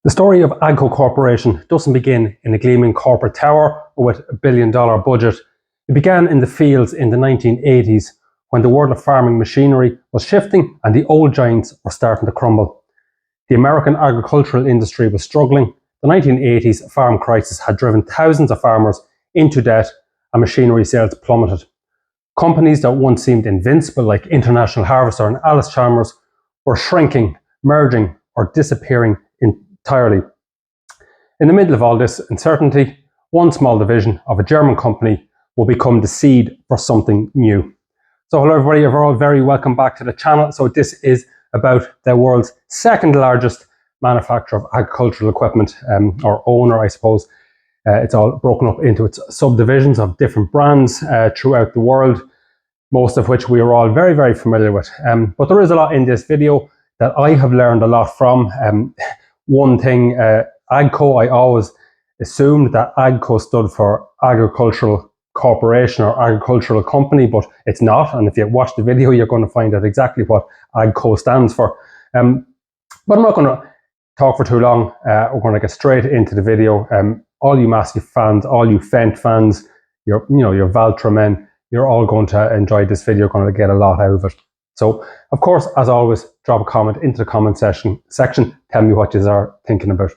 The story of AGCO Corporation doesn't begin in a gleaming corporate tower or with a billion-dollar budget. It began in the fields in the 1980s when the world of farming machinery was shifting and the old giants were starting to crumble. The American agricultural industry was struggling. The 1980s farm crisis had driven thousands of farmers into debt and machinery sales plummeted. Companies that once seemed invincible like International Harvester and Allis-Chalmers were shrinking, merging or disappearing entirely. In the middle of all this uncertainty, one small division of a German company will become the seed for something new. So hello everybody, you're all very welcome back to the channel. So this is about the world's second largest manufacturer of agricultural equipment, or owner I suppose. It's all broken up into its subdivisions of different brands throughout the world, most of which we are all very, very familiar with. But there is a lot in this video that I have learned a lot from. One thing, AGCO, I always assumed that AGCO stood for Agricultural Corporation or Agricultural Company, but it's not. And if you watch the video, you're going to find out exactly what AGCO stands for. But I'm not going to talk for too long. We're going to get straight into the video. All you Massey fans, all you Fendt fans, your Valtra men, you're all going to enjoy this video. You're going to get a lot out of it. So, of course, as always, drop a comment into the comment section. Tell me what you are thinking about.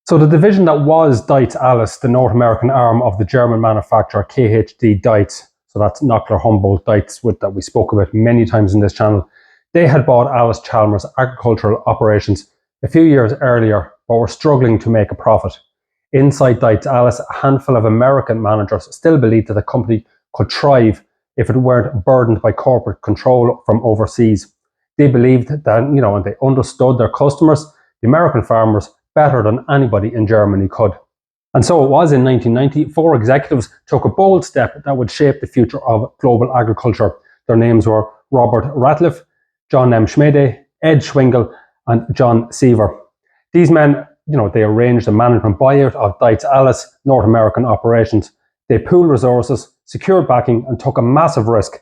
So the division that was Dietz Alles, the North American arm of the German manufacturer KHD Dietz, so that's Knockler Humboldt Dietz that we spoke about many times in this channel, they had bought Allis-Chalmers agricultural operations a few years earlier, but were struggling to make a profit. Inside Dietz Alles, a handful of American managers still believed that the company could thrive if it weren't burdened by corporate control from overseas. They believed that, and they understood their customers, the American farmers, better than anybody in Germany could. And so it was in 1990, four executives took a bold step that would shape the future of global agriculture. Their names were Robert Ratliff, John M. Schmede, Ed Schwingel, and John Seaver. These men, they arranged a management buyout of Dietz Alles North American operations. They pooled resources, secured backing, and took a massive risk.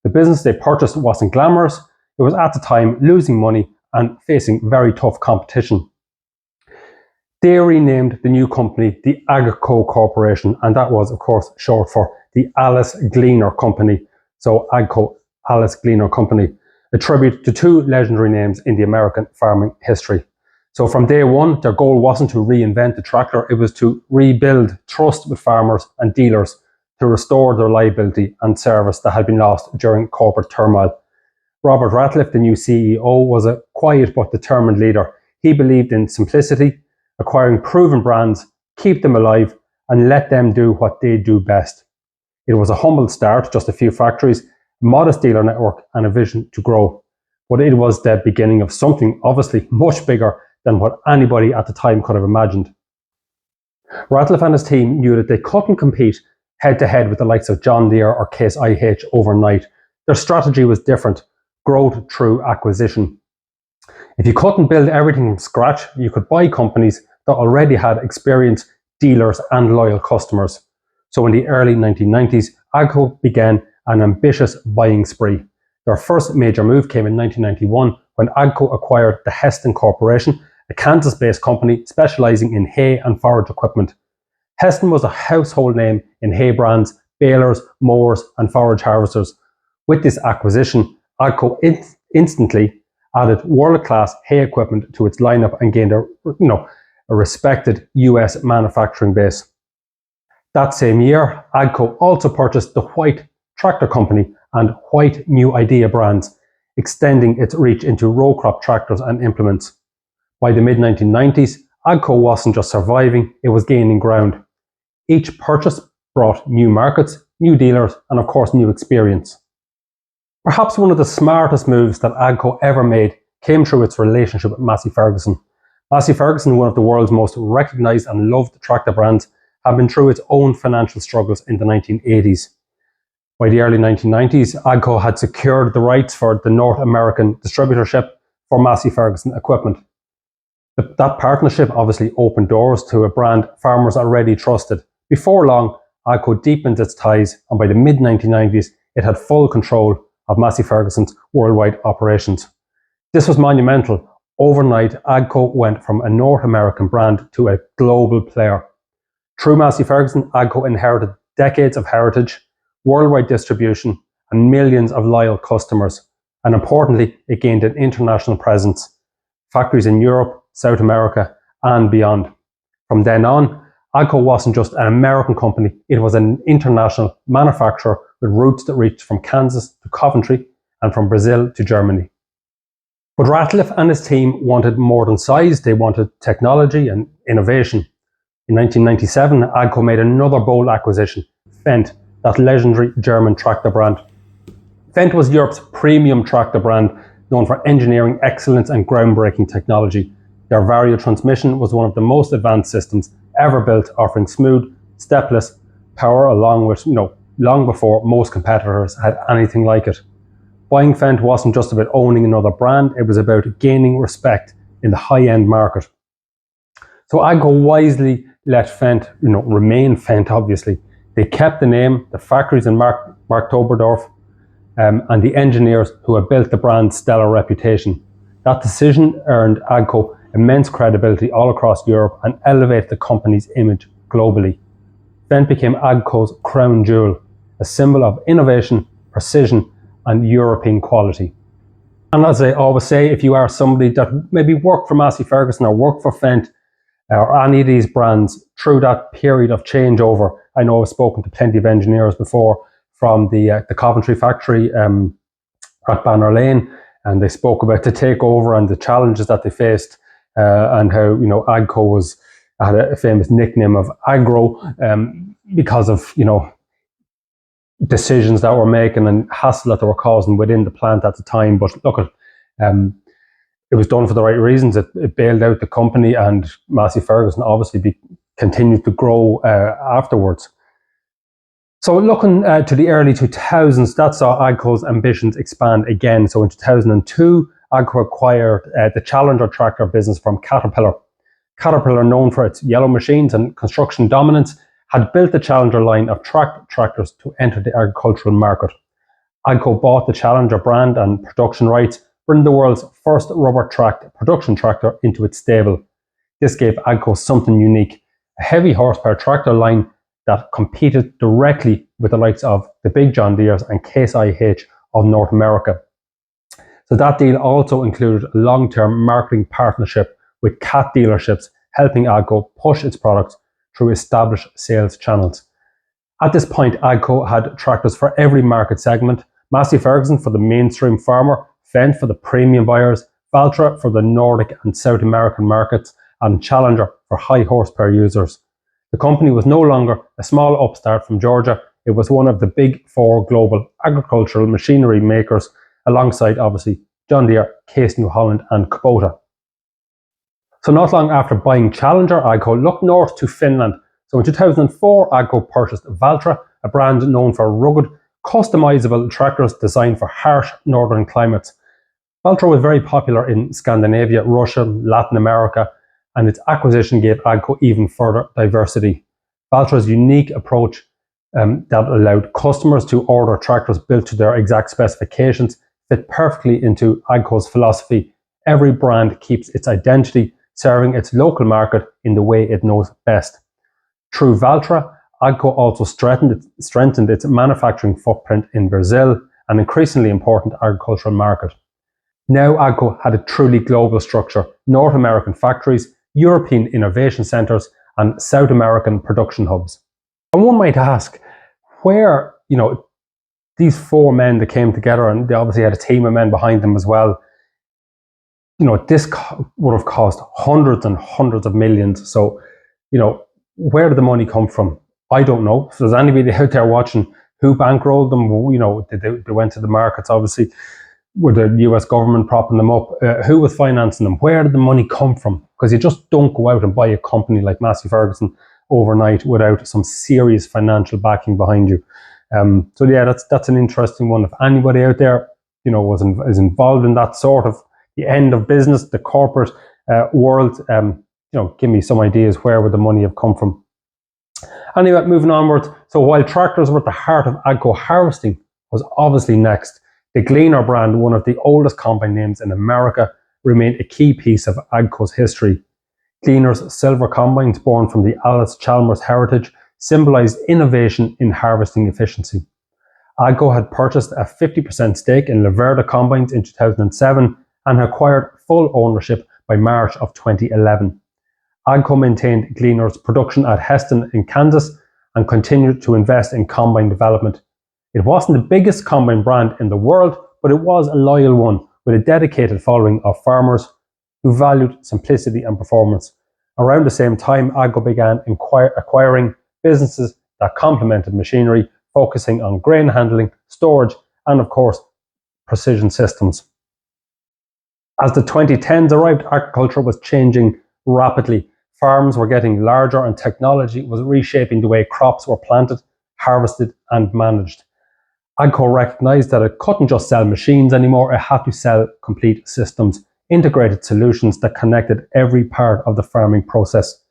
The business they purchased wasn't glamorous. It was at the time losing money and facing very tough competition. They renamed the new company the AGCO Corporation, and that was, of course, short for the Alles Gleaner Company. So AGCO Alles Gleaner Company, a tribute to two legendary names in the American farming history. So from day one, their goal wasn't to reinvent the tractor, it was to rebuild trust with farmers and dealers to restore their liability and service that had been lost during corporate turmoil. Robert Ratliff, the new CEO, was a quiet but determined leader. He believed in simplicity, acquiring proven brands, keep them alive, and let them do what they do best. It was a humble start, just a few factories, a modest dealer network, and a vision to grow. But it was the beginning of something obviously much bigger than what anybody at the time could have imagined. Ratliff and his team knew that they couldn't compete head-to-head with the likes of John Deere or Case IH overnight. Their strategy was different, growth through acquisition. If you couldn't build everything from scratch, you could buy companies that already had experienced dealers and loyal customers. So in the early 1990s, AGCO began an ambitious buying spree. Their first major move came in 1991 when AGCO acquired the Hesston Corporation, a Kansas-based company specializing in hay and forage equipment. Hesston was a household name in hay brands, balers, mowers, and forage harvesters. With this acquisition, AGCO instantly added world-class hay equipment to its lineup and gained a respected US manufacturing base. That same year, AGCO also purchased the White Tractor Company and White New Idea brands, extending its reach into row crop tractors and implements. By the mid-1990s, AGCO wasn't just surviving, it was gaining ground. Each purchase brought new markets, new dealers, and of course new experience. Perhaps one of the smartest moves that AGCO ever made came through its relationship with Massey Ferguson. Massey Ferguson, one of the world's most recognised and loved tractor brands, had been through its own financial struggles in the 1980s. By the early 1990s, AGCO had secured the rights for the North American distributorship for Massey Ferguson equipment. That partnership obviously opened doors to a brand farmers already trusted. Before long, AGCO deepened its ties, and by the mid-1990s, it had full control of Massey Ferguson's worldwide operations. This was monumental. Overnight, AGCO went from a North American brand to a global player. Through Massey Ferguson, AGCO inherited decades of heritage, worldwide distribution, and millions of loyal customers. And importantly, it gained an international presence, factories in Europe, South America, and beyond. From then on, AGCO wasn't just an American company, it was an international manufacturer with roots that reached from Kansas to Coventry and from Brazil to Germany. But Ratliff and his team wanted more than size, they wanted technology and innovation. In 1997, AGCO made another bold acquisition, Fendt, that legendary German tractor brand. Fendt was Europe's premium tractor brand, known for engineering excellence and groundbreaking technology. Their Vario transmission was one of the most advanced systems ever built, offering smooth, stepless power along with, long before most competitors had anything like it. Buying Fendt wasn't just about owning another brand, it was about gaining respect in the high-end market. So AGCO wisely let Fendt, remain Fendt, obviously. They kept the name, the factories in Marktoberdorf, and the engineers who had built the brand's stellar reputation. That decision earned AGCO immense credibility all across Europe and elevated the company's image globally. Fendt became AGCO's crown jewel, a symbol of innovation, precision, and European quality. And as I always say, if you are somebody that maybe worked for Massey Ferguson or worked for Fendt or any of these brands through that period of changeover, I know I've spoken to plenty of engineers before from the Coventry factory at Banner Lane, and they spoke about the takeover and the challenges that they faced, and how AGCO had a famous nickname of Agro because of decisions that were making and hassle that they were causing within the plant at the time. But look, it was done for the right reasons. It bailed out the company, and Massey Ferguson obviously continued to grow afterwards. So looking to the early 2000s, that saw AGCO's ambitions expand again. So in 2002, AGCO acquired the Challenger tractor business from Caterpillar. Caterpillar, known for its yellow machines and construction dominance, had built the Challenger line of tractors to enter the agricultural market. AGCO bought the Challenger brand and production rights, bringing the world's first rubber-tracked production tractor into its stable. This gave AGCO something unique, a heavy horsepower tractor line that competed directly with the likes of the big John Deeres and Case IH of North America. So that deal also included a long-term marketing partnership with Cat dealerships, helping AGCO push its products through established sales channels. At this point, AGCO had tractors for every market segment: Massey Ferguson for the mainstream farmer, Fendt for the premium buyers, Valtra for the Nordic and South American markets, and Challenger for high horsepower users. The company was no longer a small upstart from Georgia, it was one of the big four global agricultural machinery makers, alongside obviously John Deere, Case New Holland and Kubota. So not long after buying Challenger, AGCO looked north to Finland. So in 2004, AGCO purchased Valtra, a brand known for rugged, customizable tractors designed for harsh northern climates. Valtra was very popular in Scandinavia, Russia, Latin America, and its acquisition gave AGCO even further diversity. Valtra's unique approach that allowed customers to order tractors built to their exact specifications fit perfectly into AGCO's philosophy. Every brand keeps its identity, serving its local market in the way it knows best. Through Valtra, AGCO also strengthened its manufacturing footprint in Brazil, an increasingly important agricultural market. Now AGCO had a truly global structure: North American factories, European innovation centres, and South American production hubs. And one might ask, where, these four men that came together, and they obviously had a team of men behind them as well, this would have cost hundreds and hundreds of millions. So, where did the money come from? I don't know. If there's anybody out there watching who bankrolled them, they went to the markets, obviously, with the US government propping them up. Who was financing them? Where did the money come from? Because you just don't go out and buy a company like Massey Ferguson overnight without some serious financial backing behind you. So yeah, that's an interesting one. If anybody out there, is involved in that sort of the end of business, the corporate world, give me some ideas where would the money have come from. Anyway, moving onwards. So while tractors were at the heart of AGCO, harvesting was obviously next. The Gleaner brand, one of the oldest combine names in America, remained a key piece of AGCO's history. Gleaner's silver combines, born from the Alice Chalmers heritage, symbolised innovation in harvesting efficiency. AGCO had purchased a 50% stake in Valtra combines in 2007 and acquired full ownership by March of 2011. AGCO maintained Gleaner's production at Heston in Kansas and continued to invest in combine development. It wasn't the biggest combine brand in the world, but it was a loyal one with a dedicated following of farmers who valued simplicity and performance. Around the same time, AGCO began acquiring businesses that complemented machinery, focusing on grain handling, storage, and of course, precision systems. As the 2010s arrived, agriculture was changing rapidly. Farms were getting larger and technology was reshaping the way crops were planted, harvested, and managed. AGCO recognised that it couldn't just sell machines anymore, it had to sell complete systems, integrated solutions that connected every part of the farming process.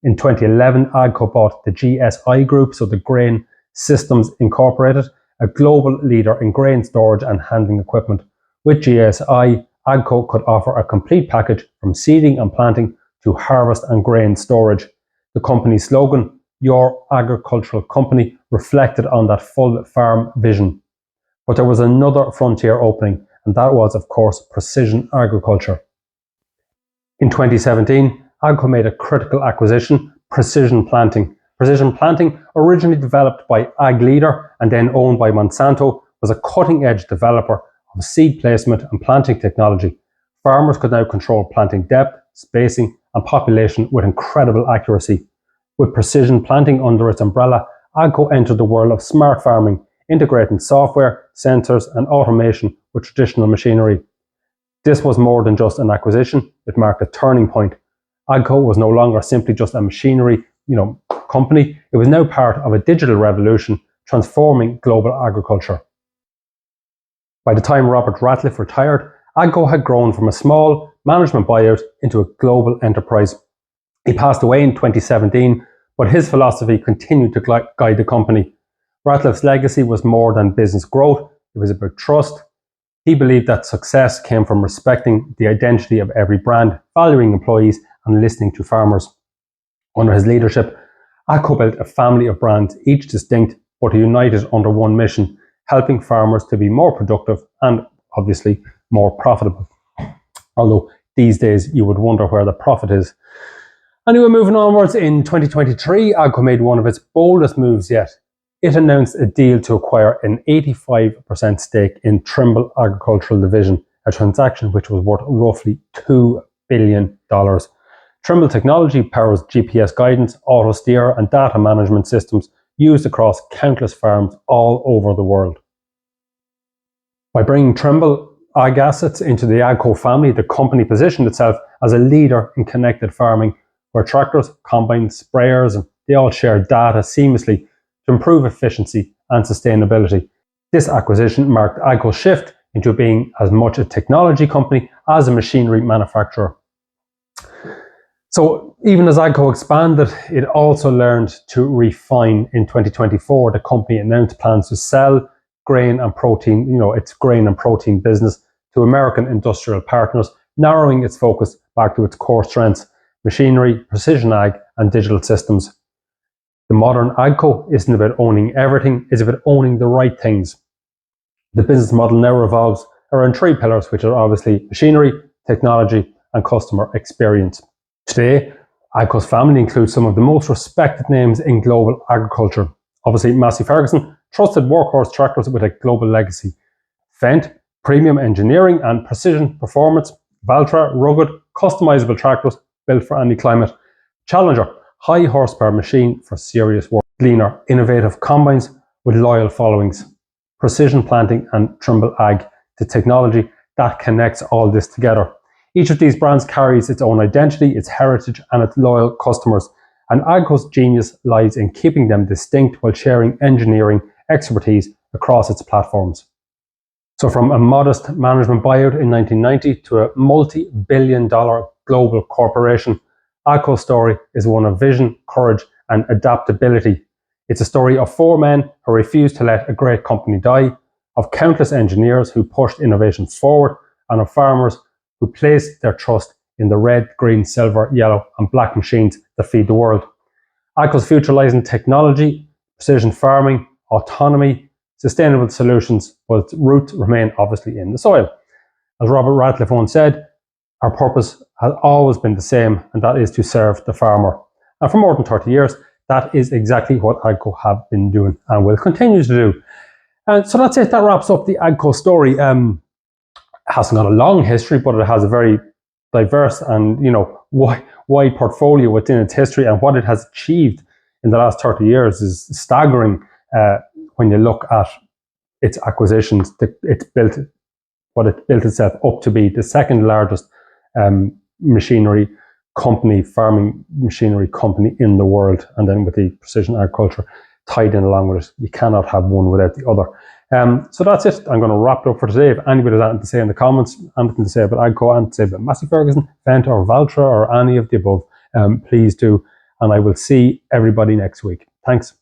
In 2011, AGCO bought the GSI Group, so the Grain Systems Incorporated, a global leader in grain storage and handling equipment. With GSI, AGCO could offer a complete package from seeding and planting to harvest and grain storage. The company's slogan, "Your Agricultural Company," reflected on that full farm vision. But there was another frontier opening, and that was, of course, precision agriculture. In 2017, AGCO made a critical acquisition, Precision Planting. Precision Planting, originally developed by Ag Leader and then owned by Monsanto, was a cutting-edge developer of seed placement and planting technology. Farmers could now control planting depth, spacing, and population with incredible accuracy. With Precision Planting under its umbrella, AGCO entered the world of smart farming, integrating software, sensors, and automation with traditional machinery. This was more than just an acquisition, it marked a turning point. AGCO was no longer simply just a machinery company, it was now part of a digital revolution transforming global agriculture. By the time Robert Ratliff retired, AGCO had grown from a small management buyout into a global enterprise. He passed away in 2017, but his philosophy continued to guide the company. Ratliff's legacy was more than business growth, it was about trust. He believed that success came from respecting the identity of every brand, valuing employees, and listening to farmers. Under his leadership, AGCO built a family of brands, each distinct but united under one mission, helping farmers to be more productive and obviously more profitable. Although these days you would wonder where the profit is. Anyway, moving onwards, in 2023, AGCO made one of its boldest moves yet. It announced a deal to acquire an 85% stake in Trimble Agricultural Division, a transaction which was worth roughly $2 billion. Trimble technology powers GPS guidance, auto steer, and data management systems used across countless farms all over the world. By bringing Trimble ag assets into the AGCO family, the company positioned itself as a leader in connected farming, where tractors, combines, sprayers, and they all share data seamlessly to improve efficiency and sustainability. This acquisition marked AGCO's shift into being as much a technology company as a machinery manufacturer. So even as AGCO expanded, it also learned to refine. In 2024, the company announced plans to sell grain and protein, its grain and protein business to American industrial partners, narrowing its focus back to its core strengths, machinery, precision ag, and digital systems. The modern AGCO isn't about owning everything, it's about owning the right things. The business model now revolves around three pillars, which are obviously machinery, technology, and customer experience. Today, AGCO's family includes some of the most respected names in global agriculture. Obviously, Massey Ferguson, trusted workhorse tractors with a global legacy. Fendt, premium engineering and precision performance. Valtra, rugged, customizable tractors built for any climate. Challenger, high horsepower machine for serious work. Gleaner, innovative combines with loyal followings. Precision Planting, and Trimble Ag, the technology that connects all this together. Each of these brands carries its own identity, its heritage, and its loyal customers. And AGCO's genius lies in keeping them distinct while sharing engineering expertise across its platforms. So from a modest management buyout in 1990 to a multi-billion-dollar global corporation, AGCO's story is one of vision, courage, and adaptability. It's a story of four men who refused to let a great company die, of countless engineers who pushed innovation forward, and of farmers who place their trust in the red, green, silver, yellow and black machines that feed the world. AGCO's future lies in technology, precision farming, autonomy, sustainable solutions, but its roots remain obviously in the soil. As Robert Ratcliffe once said, our purpose has always been the same, and that is to serve the farmer. And for more than 30 years, that is exactly what AGCO have been doing and will continue to do. And so that's it. That wraps up the AGCO story. It hasn't got a long history, but it has a very diverse and wide portfolio within its history, and what it has achieved in the last 30 years is staggering when you look at its acquisitions. What it built itself up to be the second largest farming machinery company in the world, and then with the precision agriculture tied in along with it. You cannot have one without the other. So that's it. I'm going to wrap it up for today. If anybody has anything to say in the comments, anything to say about AGCO, anything to say about Massey Ferguson, Fendt or Valtra or any of the above, please do. And I will see everybody next week. Thanks.